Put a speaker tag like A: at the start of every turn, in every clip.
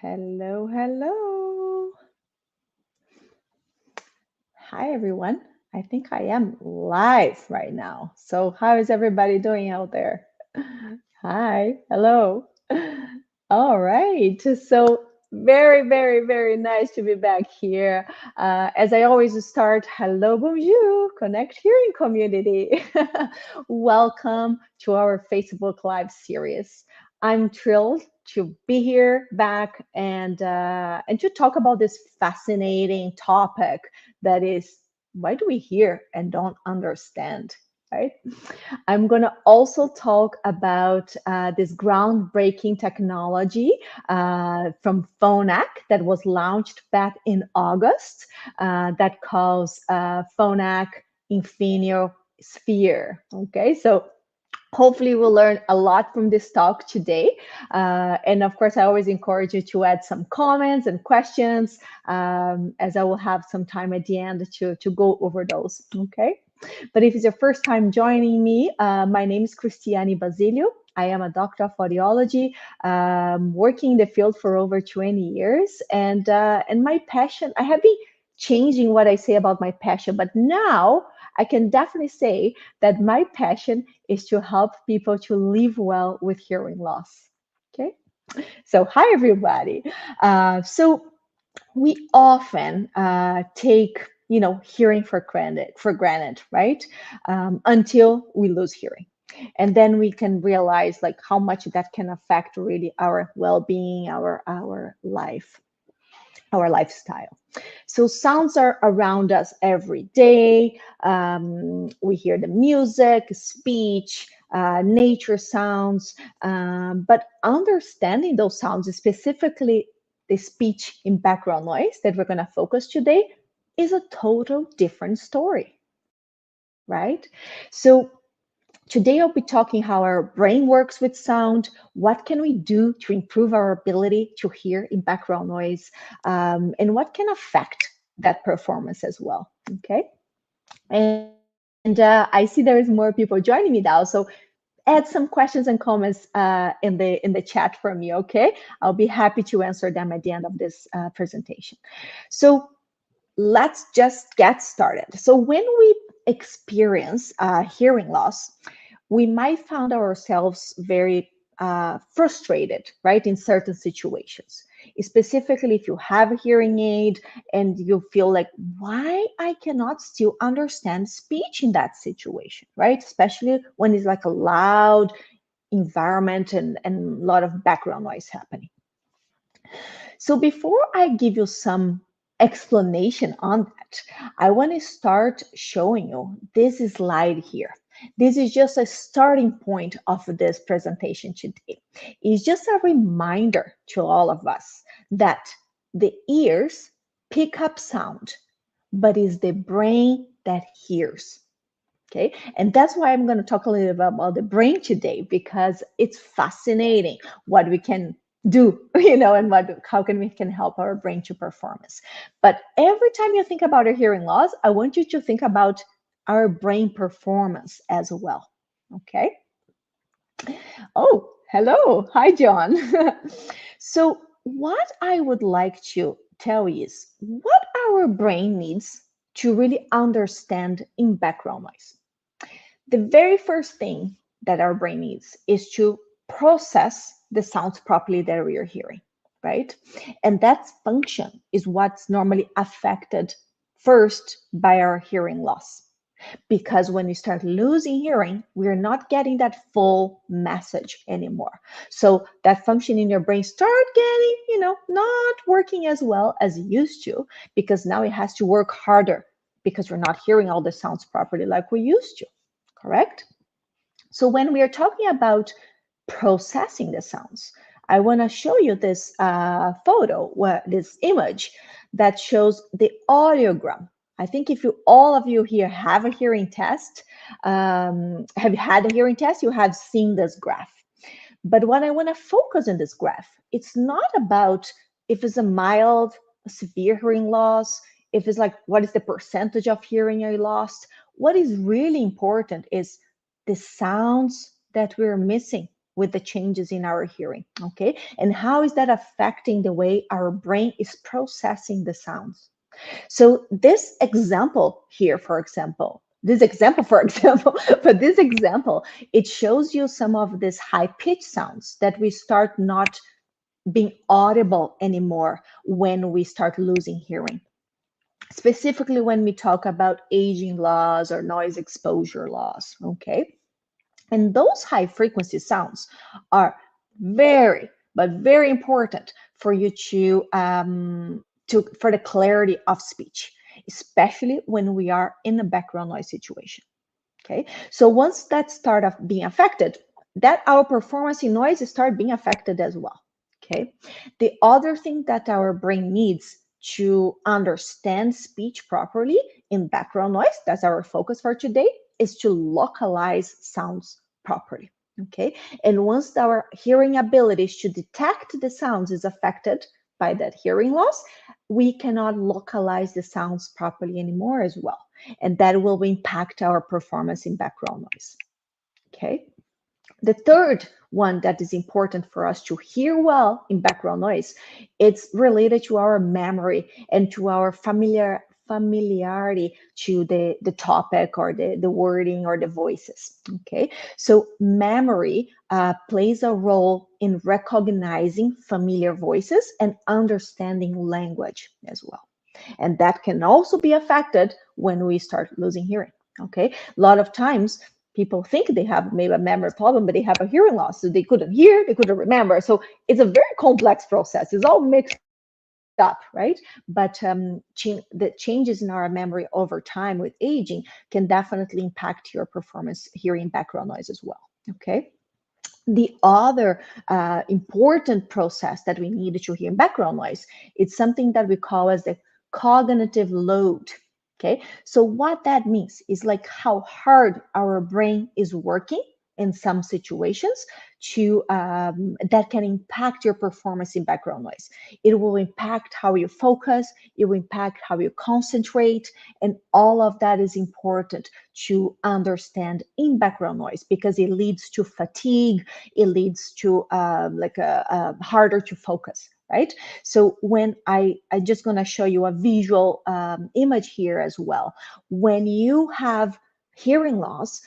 A: Hello, hello. Hi, everyone. I think I am live right now. So, how is everybody doing out there? Hi, hello. All right. So, very nice to be back here. As I always start, hello, bonjour, Connect Hearing community. Welcome to our Facebook Live series. I'm thrilled to be here back and to talk about this fascinating topic that is why do we hear and don't understand, right? I'm going to also talk about this groundbreaking technology from Phonak that was launched back in August that calls Phonak Infinio Sphere. Okay, so hopefully we'll learn a lot from this talk today. And of course, I always encourage you to add some comments and questions as I will have some time at the end to go over those, okay? But if it's your first time joining me, my name is Cristiane Basilio. I am a doctor of audiology, working in the field for over 20 years. And my passion, I have been changing what I say about my passion, but now I can definitely say that my passion is to help people to live well with hearing loss. Okay, so hi everybody. So we often take hearing for granted, right? Until we lose hearing, and then we can realize like how much that can affect really our well-being, our life, our lifestyle. So sounds are around us every day. We hear the music, speech, nature sounds, but understanding those sounds, specifically the speech in background noise that we're going to focus today, is a total different story, right? So today I'll be talking how our brain works with sound, what can we do to improve our ability to hear in background noise, and what can affect that performance as well, okay? And I see there is more people joining me now, so add some questions and comments in the chat for me, okay? I'll be happy to answer them at the end of this presentation. So let's just get started. So when we experience hearing loss, we might find ourselves very frustrated, right, in certain situations. Specifically, if you have a hearing aid and you feel like, why I cannot still understand speech in that situation, right? Especially when it's like a loud environment and a lot of background noise happening. So before I give you some explanation on that, I want to start showing you this slide here. This is just a starting point of this presentation today. It's just a reminder to all of us that the ears pick up sound, but it's the brain that hears. Okay, and that's why I'm going to talk a little bit about the brain today, because it's fascinating what we can do, and how can help our brain to performance. But every time you think about a hearing loss, I want you to think about our brain performance as well. Okay. Oh, hello. Hi, John. So what I would like to tell you is what our brain needs to really understand in background noise. The very first thing that our brain needs is to process the sounds properly that we are hearing, right? And that function is what's normally affected first by our hearing loss. Because when we start losing hearing, we're not getting that full message anymore. So that function in your brain start getting, not working as well as it used to, because now it has to work harder because we're not hearing all the sounds properly like we used to. Correct? So when we are talking about processing the sounds, I want to show you this photo, this image that shows the audiogram. I think if all of you here have a hearing test, have had a hearing test, you have seen this graph. But what I want to focus on this graph, it's not about if it's a mild, severe hearing loss, if it's like what is the percentage of hearing you lost. What is really important is the sounds that we're missing with the changes in our hearing, okay? And how is that affecting the way our brain is processing the sounds? So this example here, for example, but this example, it shows you some of these high pitch sounds that we start not being audible anymore when we start losing hearing. Specifically when we talk about aging loss or noise exposure loss, okay? And those high frequency sounds are very, but very important for you for the clarity of speech, especially when we are in a background noise situation. Okay, so once that start of being affected, that our performance in noise start being affected as well. Okay, the other thing that our brain needs to understand speech properly in background noise, that's our focus for today, is to localize sounds properly. Okay, and once our hearing abilities to detect the sounds is affected by that hearing loss, we cannot localize the sounds properly anymore as well, and that will impact our performance in background noise. Okay. The third one that is important for us to hear well in background noise, it's related to our memory and to our familiarity to the topic or the wording or the voices. Okay, so memory plays a role in recognizing familiar voices and understanding language as well. And that can also be affected when we start losing hearing. Okay, a lot of times people think they have maybe a memory problem, but they have a hearing loss. So they couldn't hear, they couldn't remember. So it's a very complex process. It's all mixed up, right? But the changes in our memory over time with aging can definitely impact your performance hearing background noise as well. Okay. The other important process that we need to hear in background noise, it's something that we call as the cognitive load. Okay, so what that means is like how hard our brain is working in some situations to that can impact your performance in background noise. It will impact how you focus, it will impact how you concentrate, and all of that is important to understand in background noise because it leads to fatigue, it leads to like a harder to focus, right? So when I just gonna show you a visual image here as well. When you have hearing loss,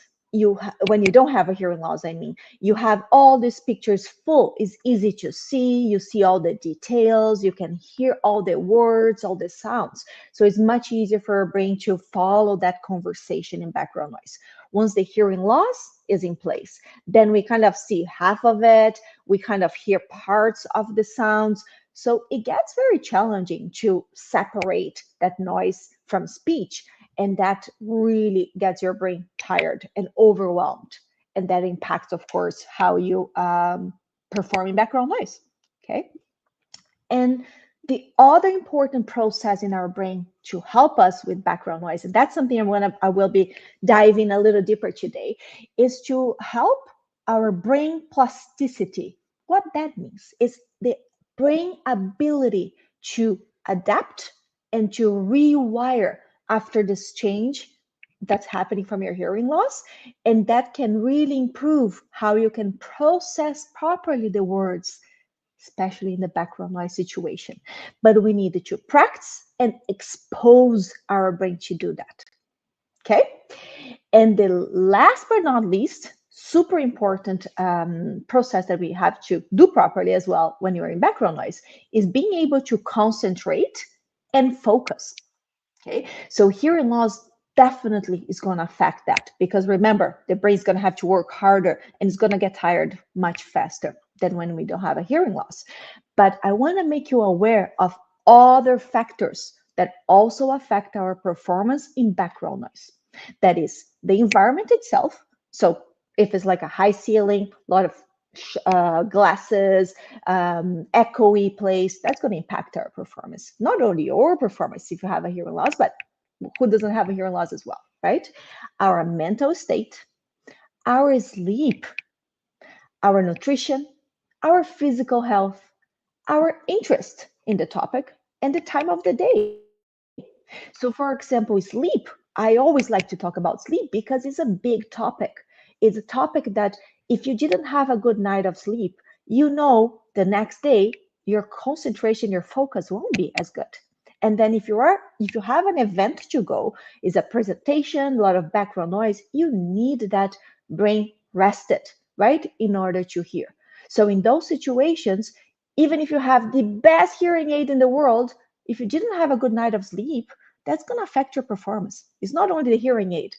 A: when you don't have a hearing loss, I mean, you have all these pictures full. It's easy to see. You see all the details. You can hear all the words, all the sounds. So it's much easier for our brain to follow that conversation in background noise. Once the hearing loss is in place, then we kind of see half of it. We kind of hear parts of the sounds. So it gets very challenging to separate that noise from speech. And that really gets your brain tired and overwhelmed. And that impacts, of course, how you perform in background noise. Okay. And the other important process in our brain to help us with background noise, and that's something I will be diving a little deeper today, is to help our brain plasticity. What that means is the brain ability to adapt and to rewire after this change that's happening from your hearing loss. And that can really improve how you can process properly the words, especially in the background noise situation. But we needed to practice and expose our brain to do that. Okay. And the last but not least, super important process that we have to do properly as well when you're in background noise is being able to concentrate and focus. Okay. So hearing loss definitely is going to affect that because remember, the brain's going to have to work harder and it's going to get tired much faster than when we don't have a hearing loss. But I want to make you aware of other factors that also affect our performance in background noise. That is the environment itself. So if it's like a high ceiling, a lot of glasses, echoey place, that's going to impact our performance. Not only your performance if you have a hearing loss, but who doesn't have a hearing loss as well, right? Our mental state, our sleep, our nutrition, our physical health, our interest in the topic, and the time of the day. So, for example, sleep. I always like to talk about sleep because it's a big topic. It's a topic that if you didn't have a good night of sleep, you know the next day your concentration, your focus won't be as good. And then if you have an event to go, is a presentation, a lot of background noise, you need that brain rested, right, in order to hear. So in those situations, even if you have the best hearing aid in the world, if you didn't have a good night of sleep, that's going to affect your performance. It's not only the hearing aid.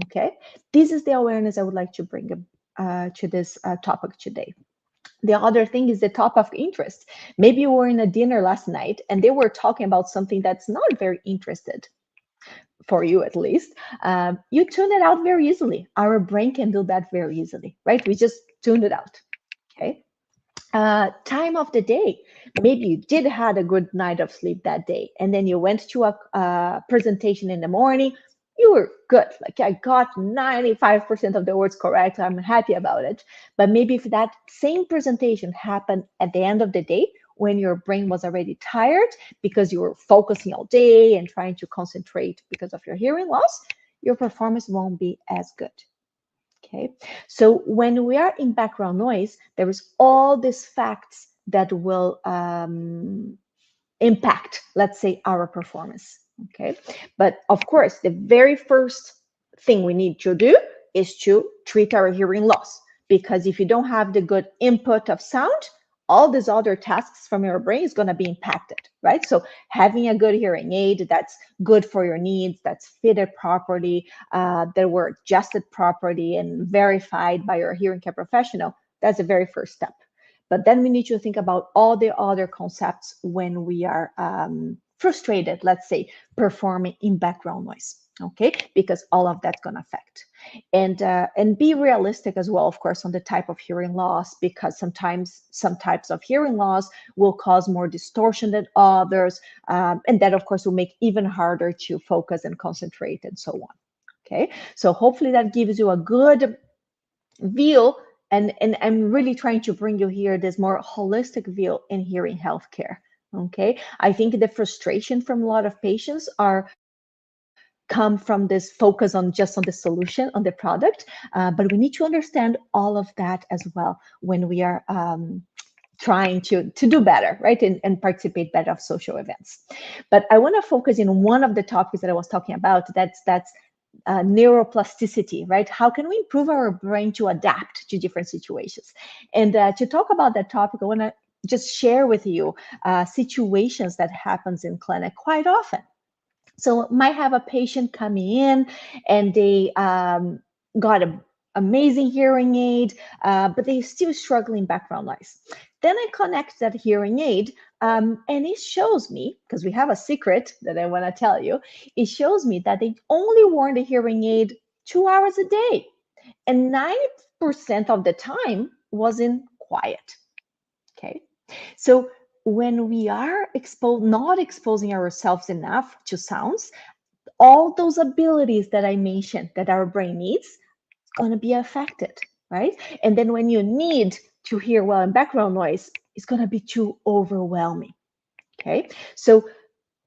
A: Okay, this is the awareness I would like to bring to this topic today. The other thing is the top of interest. Maybe you were in a dinner last night and they were talking about something that's not very interested for you, at least. You tune it out very easily. Our brain can do that very easily, right? We just tune it out. Okay. Time of the day. Maybe you did had a good night of sleep that day, and then you went to a presentation in the morning. You were good. Like, I got 95% of the words correct. I'm happy about it. But maybe if that same presentation happened at the end of the day, when your brain was already tired because you were focusing all day and trying to concentrate because of your hearing loss, your performance won't be as good. Okay, so when we are in background noise, there is all these facts that will impact, let's say, our performance. Okay, but of course, the very first thing we need to do is to treat our hearing loss, because if you don't have the good input of sound, all these other tasks from your brain is going to be impacted, right? So having a good hearing aid that's good for your needs, that's fitted properly, that were adjusted properly and verified by your hearing care professional, that's the very first step. But then we need to think about all the other concepts when we are frustrated, let's say, performing in background noise. Okay, because all of that's going to affect, and be realistic as well, of course, on the type of hearing loss, because sometimes some types of hearing loss will cause more distortion than others, and that, of course, will make even harder to focus and concentrate and so on. Okay, so hopefully that gives you a good view, and I'm really trying to bring you here this more holistic view in hearing healthcare. Okay, I think the frustration from a lot of patients are come from this focus on just on the solution, on the product, but we need to understand all of that as well when we are trying to do better, right, and participate better of social events. But I want to focus in one of the topics that I was talking about. That's neuroplasticity, right? How can we improve our brain to adapt to different situations? And to talk about that topic, I want to just share with you situations that happens in clinic quite often. So might have a patient coming in and they got an amazing hearing aid, but they still struggling background noise. Then I connect that hearing aid, and it shows me, because we have a secret that I want to tell you, it shows me that they only worn the hearing aid 2 hours a day, and 90% of the time was in quiet. Okay, so when we are not exposing ourselves enough to sounds, all those abilities that I mentioned that our brain needs is going to be affected, right? And then when you need to hear well in background noise, it's going to be too overwhelming. Okay, so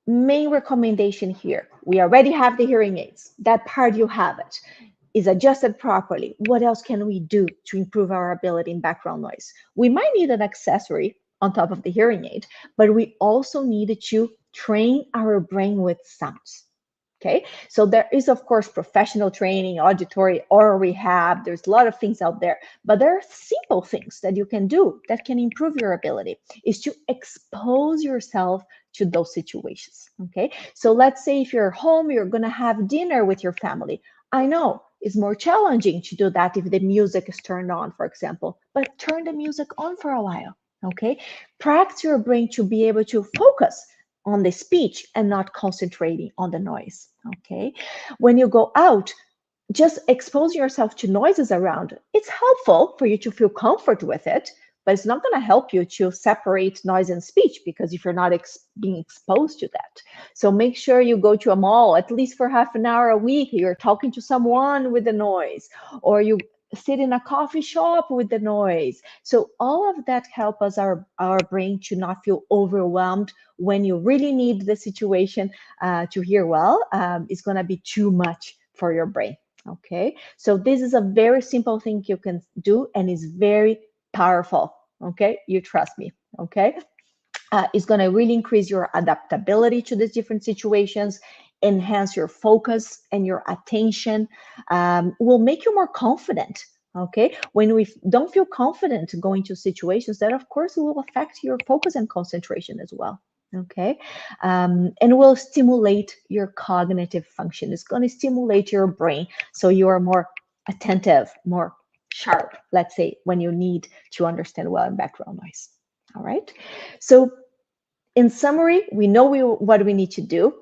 A: main recommendation here, we already have the hearing aids. That part, you have it, is adjusted properly. What else can we do to improve our ability in background noise? We might need an accessory on top of the hearing aid, but we also needed to train our brain with sounds. Okay, so there is, of course, professional training, auditory, or rehab. There's a lot of things out there, but there are simple things that you can do that can improve your ability, is to expose yourself to those situations. Okay, so let's say if you're home, you're going to have dinner with your family. I know it's more challenging to do that if the music is turned on, for example, but turn the music on for a while. Okay, practice your brain to be able to focus on the speech and not concentrating on the noise. Okay, when you go out, just expose yourself to noises around. It's helpful for you to feel comfort with it, but it's not going to help you to separate noise and speech, because if you're not being exposed to that. So make sure you go to a mall at least for half an hour a week. You're talking to someone with the noise, or you sit in a coffee shop with the noise. So all of that help us, our brain, to not feel overwhelmed when you really need the situation to hear well. It's going to be too much for your brain. Okay, so this is a very simple thing you can do and is very powerful. Okay, you trust me. Okay, is going to really increase your adaptability to these different situations, enhance your focus and your attention, will make you more confident. Okay, when we don't feel confident going to situations, that of course will affect your focus and concentration as well. Okay, and will stimulate your cognitive function. It's going to stimulate your brain so you are more attentive, more sharp, let's say, when you need to understand well in background noise. All right. So in summary, we know what we need to do.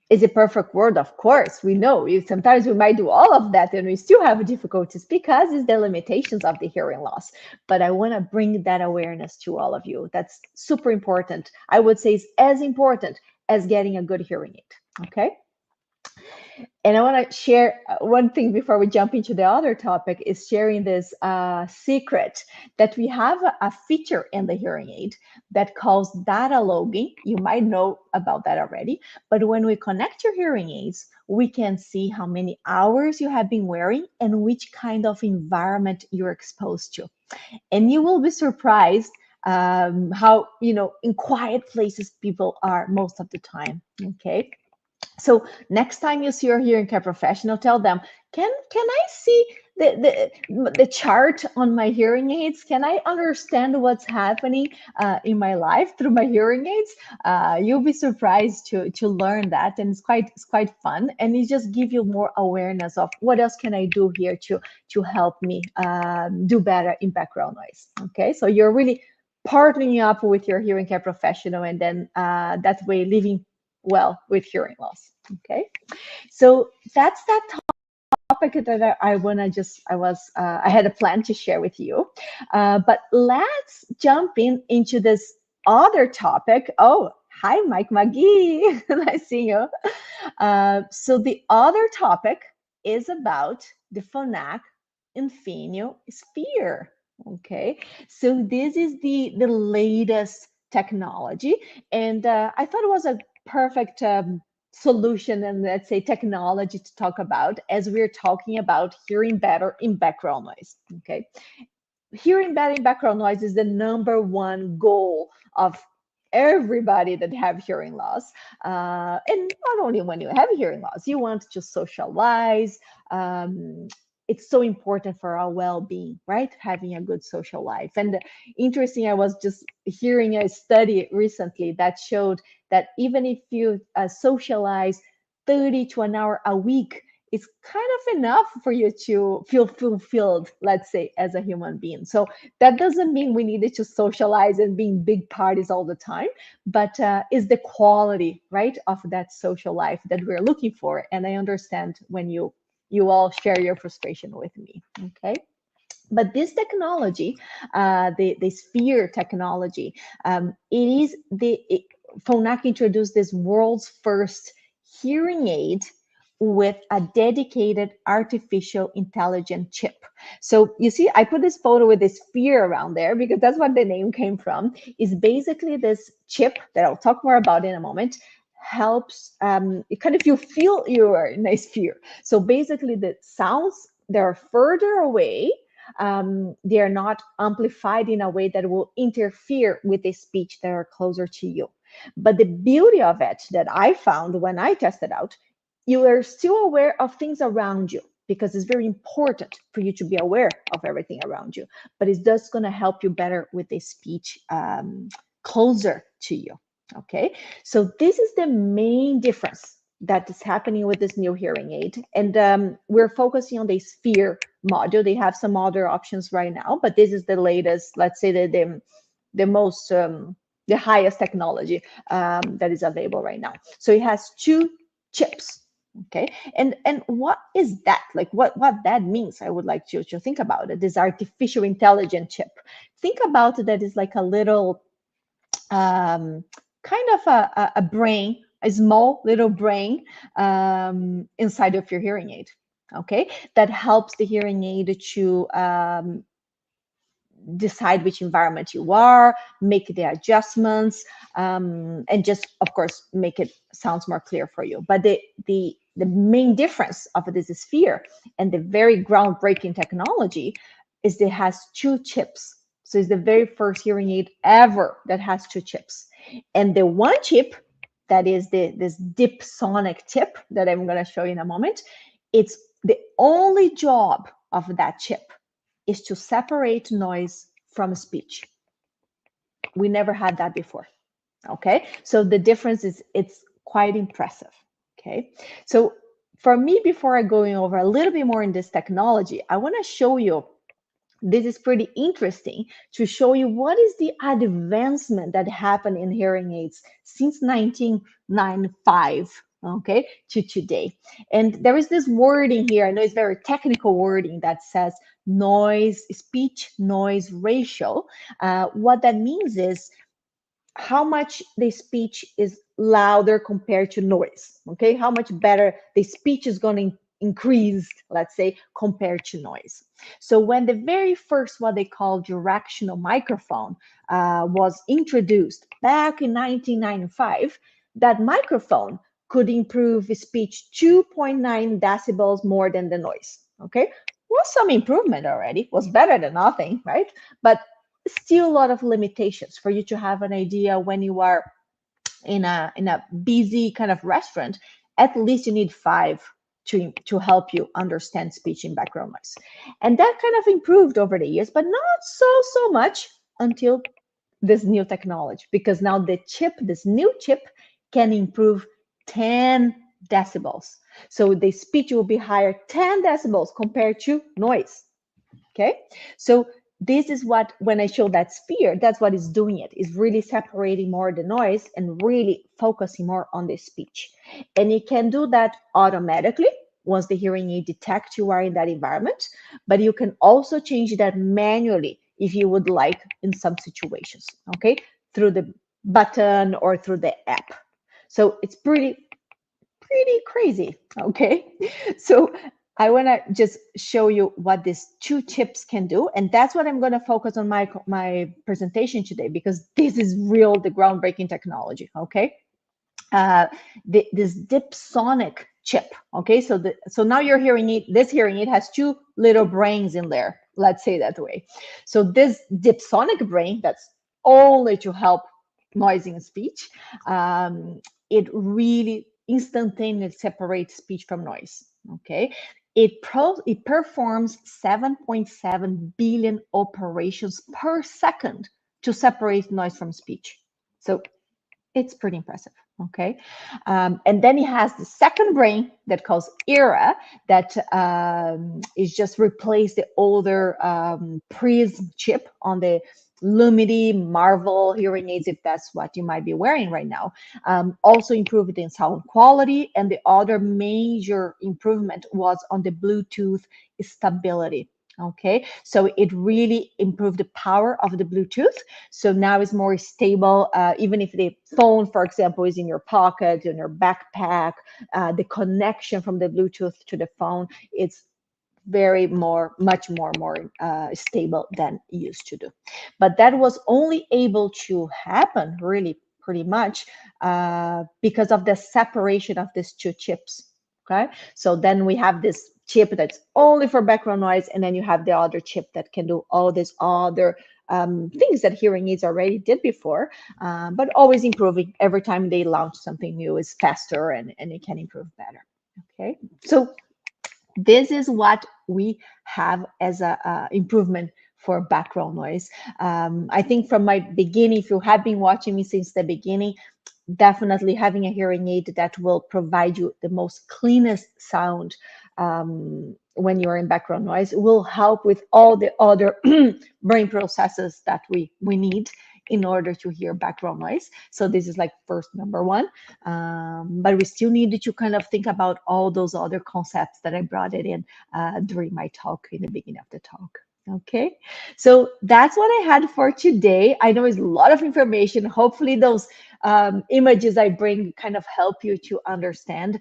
A: Is it perfect word? Of course, we know. Sometimes we might do all of that and we still have difficulties because it's the limitations of the hearing loss. But I want to bring that awareness to all of you. That's super important. I would say it's as important as getting a good hearing aid. Okay. And I want to share one thing before we jump into the other topic is sharing this secret that we have a feature in the hearing aid that calls data logging. You might know about that already, but when we connect your hearing aids, we can see how many hours you have been wearing and which kind of environment you're exposed to. And you will be surprised how, in quiet places people are most of the time. Okay. So next time you see your hearing care professional, tell them, can I see the chart on my hearing aids? Can I understand what's happening in my life through my hearing aids? You'll be surprised to learn that, and it's quite fun, and it just give you more awareness of what else can I do here to help me do better in background noise. Okay, so you're really partnering up with your hearing care professional, and then that way living well with hearing loss. Okay, so that's that topic that I had a plan to share with you. But let's jump into this other topic. Oh, hi, Mike McGee. Nice seeing you. So the other topic is about the Phonak Infinio Sphere. Okay, so this is the latest technology, and I thought it was a perfect solution and, let's say, technology to talk about as we're talking about hearing better in background noise. Okay, hearing better in background noise is the number one goal of everybody that have hearing loss, and not only when you have hearing loss, you want to socialize. It's so important for our well-being, right? Having a good social life. And interesting, I was just hearing a study recently that showed that even if you socialize 30 to an hour a week, it's kind of enough for you to feel fulfilled, let's say, as a human being. So that doesn't mean we needed to socialize and be in big parties all the time, but is the quality, right, of that social life that we're looking for. And I understand when you all share your frustration with me. Okay. But this technology, the sphere technology, Phonak introduced this world's first hearing aid with a dedicated artificial intelligence chip. So you see, I put this photo with this sphere around there because that's what the name came from. Is basically this chip that I'll talk more about in a moment helps it kind of you feel you are in a sphere. So basically, the sounds that are further away, they are not amplified in a way that will interfere with the speech that are closer to you. But the beauty of it that I found when I tested out, you are still aware of things around you because it's very important for you to be aware of everything around you. But it's just going to help you better with the speech closer to you. Okay, so this is the main difference that is happening with this new hearing aid. And we're focusing on the sphere module. They have some other options right now, but this is the latest, let's say the most, the highest technology that is available right now. So it has two chips. Okay, and what is that? Like what that means, I would like you to think about it. This artificial intelligence chip. Think about it that is like a little kind of a brain, a small little brain inside of your hearing aid. Okay, that helps the hearing aid to decide which environment you are, make the adjustments, and just, of course, make it sounds more clear for you. But the the main difference of this sphere and the very groundbreaking technology is it has two chips. So it's the very first hearing aid ever that has two chips. And the one chip that is this deep sonic chip that I'm going to show you in a moment, it's the only job of that chip is to separate noise from speech. We never had that before. Okay, so the difference is it's quite impressive. Okay, so for me, before I going over a little bit more in this technology, I want to show you, this is pretty interesting to show you what is the advancement that happened in hearing aids since 1995, okay, to today. And there is this wording here, I know it's very technical wording that says speech noise ratio. What that means is how much the speech is louder compared to noise, okay? How much better the speech is going to increase, let's say, compared to noise. So when the very first, what they call directional microphone was introduced back in 1995, that microphone could improve speech 2.9 decibels more than the noise, okay? Was some improvement already, was better than nothing, right? But still a lot of limitations for you to have an idea when you are in a busy kind of restaurant. At least you need 5 to help you understand speech in background noise. And that kind of improved over the years, but not so much until this new technology, because now this new chip can improve 10 decibels. So the speech will be higher 10 decibels compared to noise. Okay, so this is what, when I show that sphere, that's what is doing it, is really separating more the noise and really focusing more on the speech. And it can do that automatically once the hearing aid detects you are in that environment, but you can also change that manually if you would like in some situations, okay, through the button or through the app. So it's pretty crazy, okay? So I want to just show you what these two chips can do, and that's what I'm going to focus on my presentation today, because this is the groundbreaking technology, okay? This deep sonic chip, okay? So now your hearing aid, this hearing aid has two little brains in there, let's say that way. So this deep sonic brain, that's only to help noise in speech, it really instantaneously separates speech from noise, okay? It performs 7.7 billion operations per second to separate noise from speech. So it's pretty impressive, okay? And then it has the second brain that calls ERA, that is just replace the older Prism chip on the Lumity Marvel hearing aids, if that's what you might be wearing right now. Also improved in sound quality, and the other major improvement was on the Bluetooth stability. Okay, so it really improved the power of the Bluetooth. So now it's more stable. Even if the phone, for example, is in your pocket, in your backpack, the connection from the Bluetooth to the phone, it's much more stable than it used to do. But that was only able to happen really pretty much because of the separation of these two chips. Okay, so then we have this chip that's only for background noise, and then you have the other chip that can do all these other things that hearing aids already did before, but always improving. Every time they launch something new, is faster and it can improve better. Okay, so this is what we have as a improvement for background noise. I think from my beginning, if you have been watching me since the beginning, definitely having a hearing aid that will provide you the most cleanest sound when you're in background noise will help with all the other brain processes that we need in order to hear background noise. So this is like first number one. But we still needed to kind of think about all those other concepts that I brought it in during my talk in the beginning of the talk. Okay, so that's what I had for today. I know it's a lot of information. Hopefully those images I bring kind of help you to understand.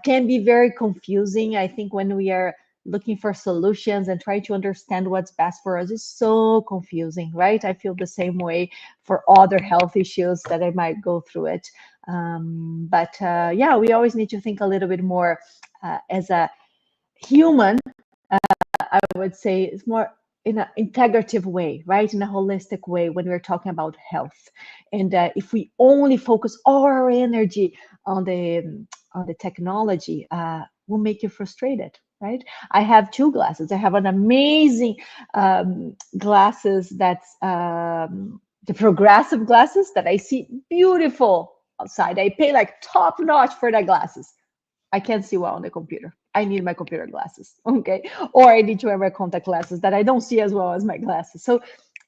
A: Can be very confusing. I think when we are looking for solutions and try to understand what's best for us is so confusing, right? I feel the same way for other health issues that I might go through it. Yeah, we always need to think a little bit more as a human. I would say it's more in an integrative way, right? In a holistic way when we're talking about health. And if we only focus all our energy on the technology, will make you frustrated, right? I have two glasses. I have an amazing glasses that's the progressive glasses that I see beautiful outside. I pay like top notch for the glasses. I can't see well on the computer. I need my computer glasses, okay? Or I need to wear my contact glasses that I don't see as well as my glasses. So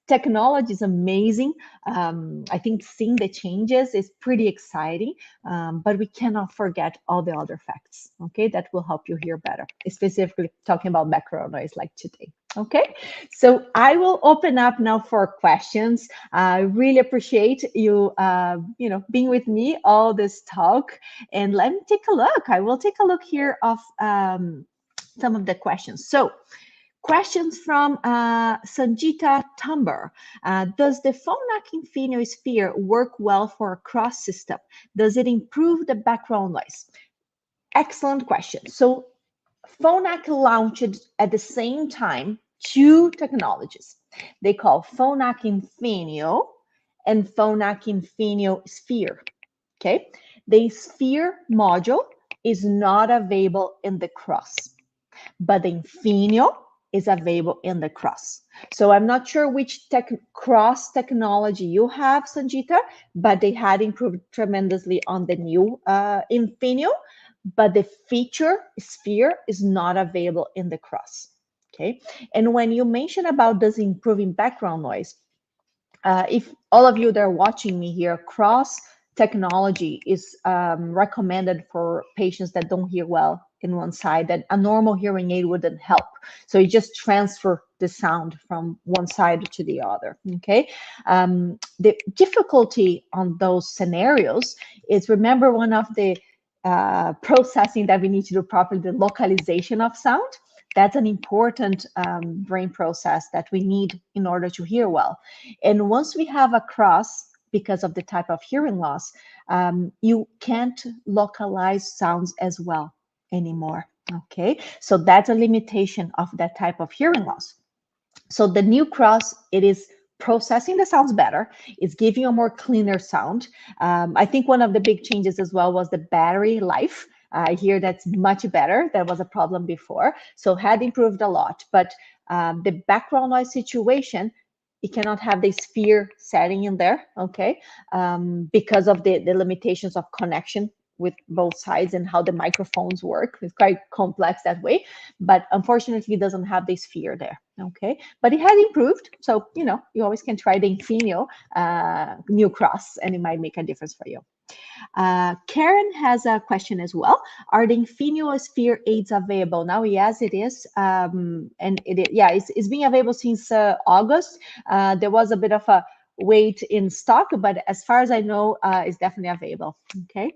A: technology is amazing. I think seeing the changes is pretty exciting, but we cannot forget all the other facts, okay? That will help you hear better, specifically talking about background noise like today. Okay, so I will open up now for questions. I really appreciate you, being with me all this talk. And let me take a look. I will take a look here of some of the questions. So, questions from Sanjita Tumber. Does the Phonak Infinio Sphere work well for a cross system? Does it improve the background noise? Excellent question. So Phonak launched at the same time two technologies. They call Phonak Infinio and Phonak Infinio Sphere. Okay, the Sphere module is not available in the cross, but the Infinio is available in the cross. So I'm not sure which cross technology you have, Sanjita, but they had improved tremendously on the new Infinio, but the feature Sphere is not available in the cross. Okay, and when you mention about this improving background noise, if all of you that are watching me here, cross technology is recommended for patients that don't hear well in one side, that a normal hearing aid wouldn't help. So you just transfer the sound from one side to the other, okay? The difficulty on those scenarios is, remember, one of the processing that we need to do properly, the localization of sound. That's an important brain process that we need in order to hear well. And once we have a cross, because of the type of hearing loss, you can't localize sounds as well anymore. Okay, so that's a limitation of that type of hearing loss. So the new cross, it is processing the sounds better. It's giving a more cleaner sound. I think one of the big changes as well was the battery life. I hear that's much better. That was a problem before. So had improved a lot. But the background noise situation, you cannot have the sphere setting in there, okay? Because of the limitations of connection with both sides and how the microphones work. It's quite complex that way, but unfortunately it doesn't have the sphere there, okay? But it had improved, so you always can try the Infinio new cross, and it might make a difference for you. Karen has a question as well. Are the Infinio Sphere aids available now? Yes, it is. And it's being available since August. There was a bit of a wait in stock, but as far as I know, it's definitely available. Okay.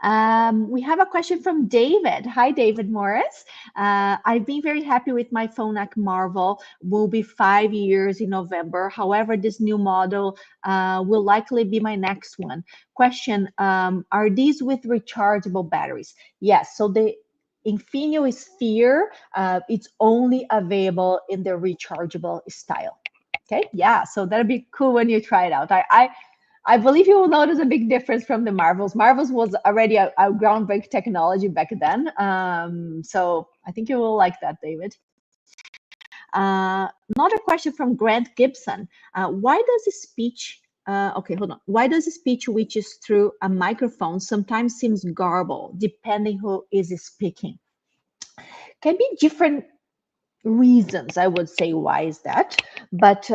A: We have a question from David. Hi, David Morris. I've been very happy with my Phonak Marvel. Will be 5 years in November. However, this new model will likely be my next one. Question, are these with rechargeable batteries? Yes, so the Infinio Sphere, it's only available in the rechargeable style. Okay, yeah, so that'll be cool when you try it out. I believe you will notice a big difference from the Marvels. Marvels was already a groundbreaking technology back then. So I think you will like that, David. Another question from Grant Gibson. Why does the speech, okay, hold on. Why does the speech which is through a microphone sometimes seems garbled, depending who is speaking? Can be different reasons, I would say, why is that, but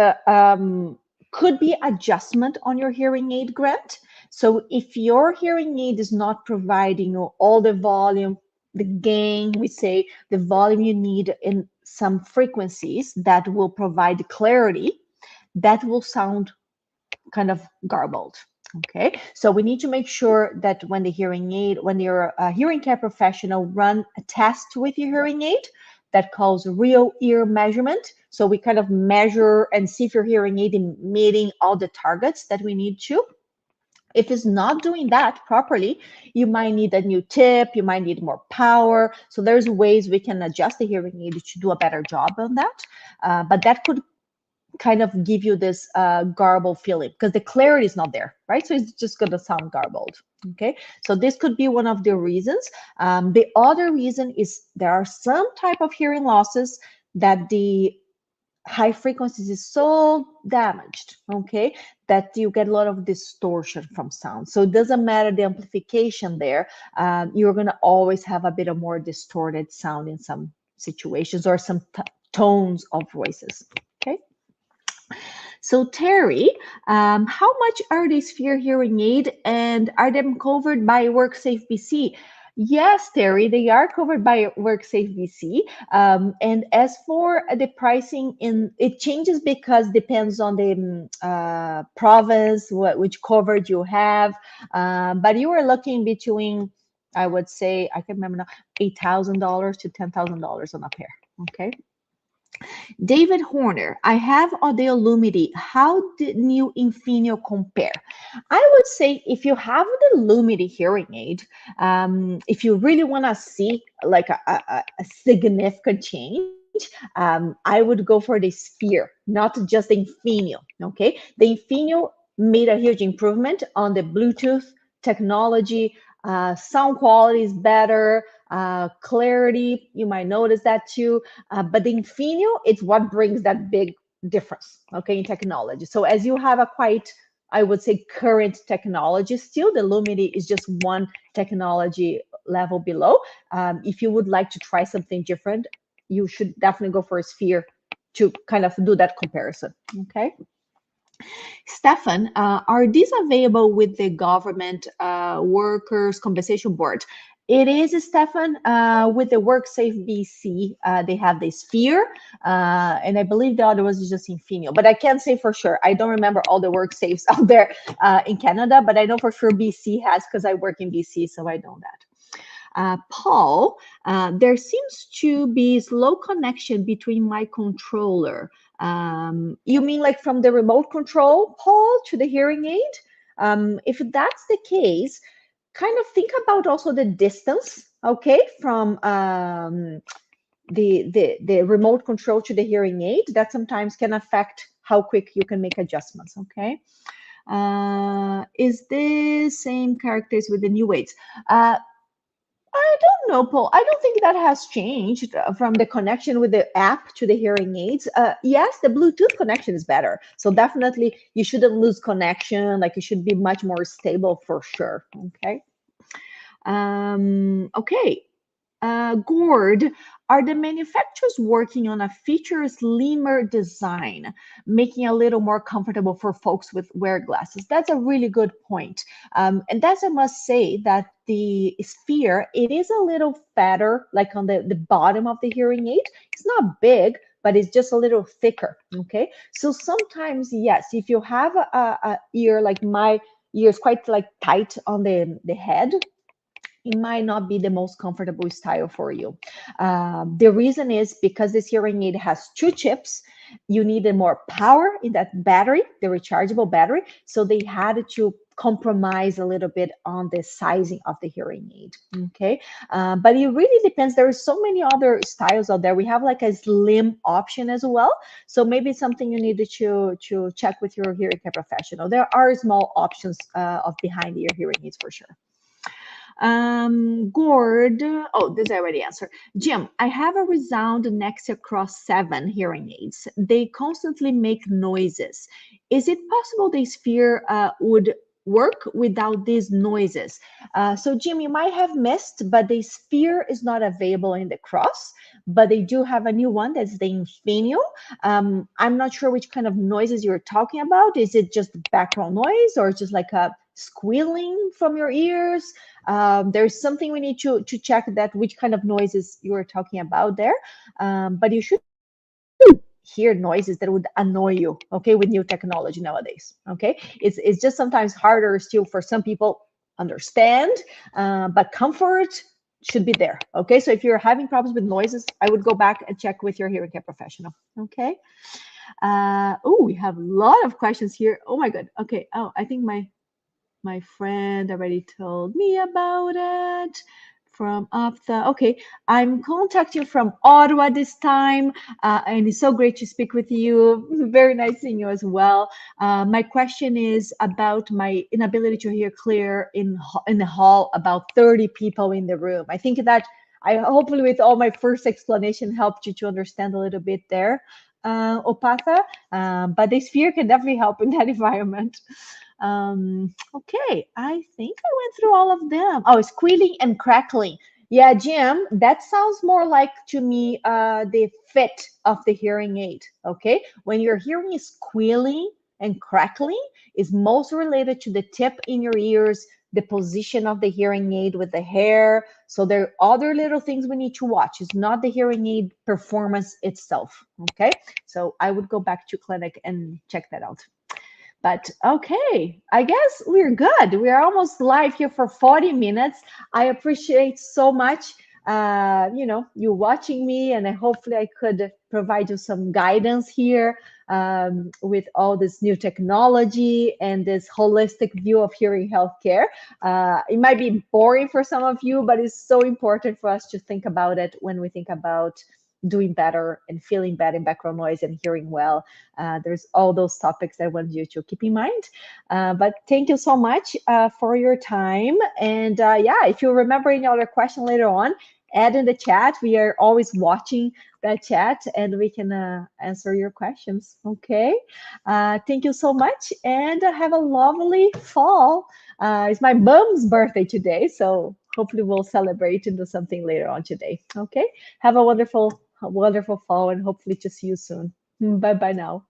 A: could be adjustment on your hearing aid, Grant. So if your hearing aid is not providing you all the volume, the gain, we say the volume you need in some frequencies that will provide clarity, that will sound kind of garbled. Okay, so we need to make sure that when the hearing aid, when your hearing care professional run a test with your hearing aid, that calls real ear measurement. So we kind of measure and see if your hearing aid is meeting all the targets that we need to. If it's not doing that properly, you might need a new tip, you might need more power. So there's ways we can adjust the hearing aid to do a better job on that. But that could kind of give you this garbled feeling because the clarity is not there, right? So it's just going to sound garbled. Okay, so this could be one of the reasons. The other reason is there are some type of hearing losses that the high frequencies is so damaged, okay, that you get a lot of distortion from sound. So it doesn't matter the amplification there, you're going to always have a bit of more distorted sound in some situations or some tones of voices. Okay. So Terry, how much are these Sphere hearing aid and are them covered by WorkSafe BC? Yes, Terry, they are covered by WorkSafe BC. And as for the pricing, it changes because depends on the province, which coverage you have. But you are looking between, I would say, I can remember now, $8,000 to $10,000 on a pair. Okay. David Horner, I have Audio Lumity. How did new Infinio compare? I would say if you have the Lumity hearing aid, if you really want to see like a significant change, I would go for the Sphere, not just the Infinio. Okay, the Infinio made a huge improvement on the Bluetooth technology. Sound quality is better. Clarity, you might notice that too. But the Infinio, it's what brings that big difference, okay, in technology. So as you have a quite, I would say, current technology, still the Lumity is just one technology level below. If you would like to try something different, you should definitely go for a Sphere to kind of do that comparison, okay? Stefan, are these available with the government workers' compensation board? It is, Stefan, with the WorkSafe BC. They have the Sphere, and I believe the other was just Infinio, but I can't say for sure. I don't remember all the WorkSafes out there in Canada, but I know for sure BC has because I work in BC, so I know that. Paul, there seems to be slow connection between my controller. You mean like from the remote control, Paul, to the hearing aid? If that's the case, kind of think about also the distance, okay, from the remote control to the hearing aid. That sometimes can affect how quick you can make adjustments, okay? Is this same characters with the new weights? I don't know, Paul. I don't think that has changed from the connection with the app to the hearing aids. Yes, the Bluetooth connection is better. So definitely you shouldn't lose connection. Like it should be much more stable for sure. Okay. Okay. Gord, are the manufacturers working on a feature slimmer design, making it a little more comfortable for folks with wear glasses? That's a really good point. And that's, I must say, that the Sphere, it is a little fatter, like on the bottom of the hearing aid. It's not big, but it's just a little thicker, okay? So sometimes, yes, if you have a ear, like my ear is quite like tight on the head, it might not be the most comfortable style for you. The reason is because this hearing aid has two chips. You needed more power in that battery, the rechargeable battery. So they had to compromise a little bit on the sizing of the hearing aid. Okay. But it really depends. There are so many other styles out there. We have like a slim option as well. So maybe it's something you need to check with your hearing care professional. There are small options of behind ear hearing aids for sure. Gord, oh, this I already answered. Jim, I have a Resound Nexia Cross 7 hearing aids. They constantly make noises. Is it possible the Sphere would work without these noises? So Jim, you might have missed, but the Sphere is not available in the Cross, but they do have a new one that's the Infinio. I'm not sure which kind of noises you're talking about. Is it just background noise or just like a squealing from your ears? There's something we need to check that which kind of noises you are talking about there. But you should hear noises that would annoy you, okay, with new technology nowadays, okay? It's just sometimes harder still for some people understand, but comfort should be there, okay? So if you're having problems with noises, I would go back and check with your hearing care professional, okay? Oh, we have a lot of questions here. Oh my God, okay. Oh, I think my My friend already told me about it. From up the okay, I'm contacting you from Ottawa this time, and it's so great to speak with you. Very nice seeing you as well. My question is about my inability to hear clear in the hall, about 30 people in the room. I think that I hopefully with all my first explanation helped you to understand a little bit there, Opatha. But this fear can definitely help in that environment. Okay, I think I went through all of them. Oh, squealing and crackling. Yeah, Jim, that sounds more like to me the fit of the hearing aid. Okay, when your hearing is squealing and crackling, is most related to the tip in your ears, the position of the hearing aid with the hair. So there are other little things we need to watch. It's not the hearing aid performance itself. Okay, so I would go back to clinic and check that out. But okay, I guess we're good. We are almost live here for 40 minutes. I appreciate so much, you watching me, and hopefully I could provide you some guidance here with all this new technology and this holistic view of hearing healthcare. It might be boring for some of you, but it's so important for us to think about it when we think about doing better and feeling better in background noise and hearing well. There's all those topics I want you to keep in mind. But thank you so much for your time. And yeah, if you remember any other question later on, add in the chat. We are always watching that chat and we can answer your questions. Okay. Thank you so much and have a lovely fall. It's my mom's birthday today, so hopefully we'll celebrate and do something later on today. Okay. Have a wonderful fall and hopefully to see you soon. Bye bye now.